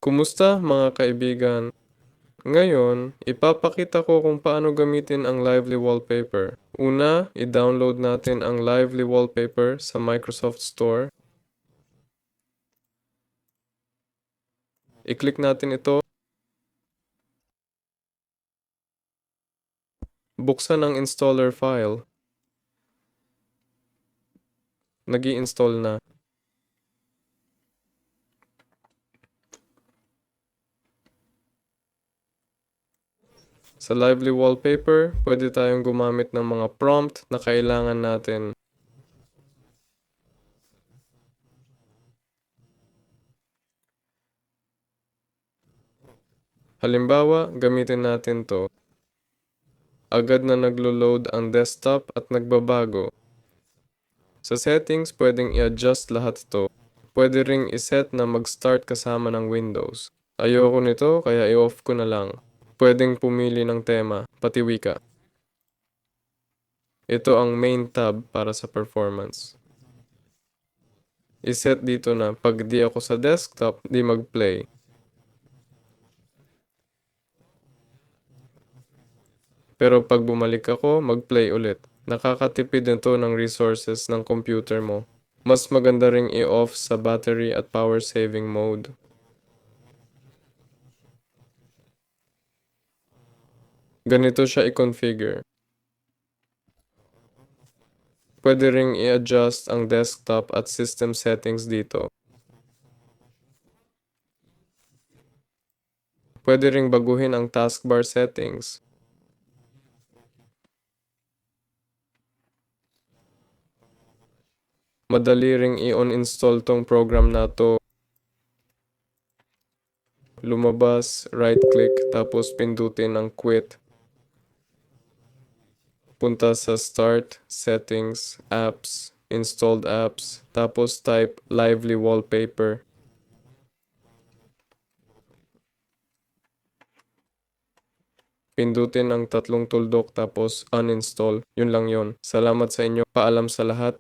Kumusta mga kaibigan? Ngayon, ipapakita ko kung paano gamitin ang Lively Wallpaper. Una, i-download natin ang Lively Wallpaper sa Microsoft Store. I-click natin ito. Buksan ang installer file. Nag-i-install na. Sa Lively Wallpaper, pwede tayong gumamit ng mga prompt na kailangan natin. Halimbawa, gamitin natin to. Agad na naglo-load ang desktop at nagbabago. Sa settings, pwedeng i-adjust lahat to. Pwede ring iset na mag-start kasama ng Windows. Ayoko nito kaya i-off ko na lang. Pwedeng pumili ng tema, pati wika. Ito ang main tab para sa performance. I-set dito na pag di ako sa desktop, di mag-play. Pero pag bumalik ako, mag-play ulit. Nakakatipid nito ng resources ng computer mo. Mas maganda ring i-off sa battery at power saving mode. Ganito siya i-configure. Pwede ring i-adjust ang desktop at system settings dito. Pwede ring baguhin ang taskbar settings. Madali ring i-uninstall tong program na to. Lumabas, right-click, tapos pindutin ang quit. Punta sa Start, Settings, Apps, Installed Apps, tapos type Lively Wallpaper. Pindutin ang tatlong tuldok tapos uninstall. Yun lang yun. Salamat sa inyo. Paalam sa lahat.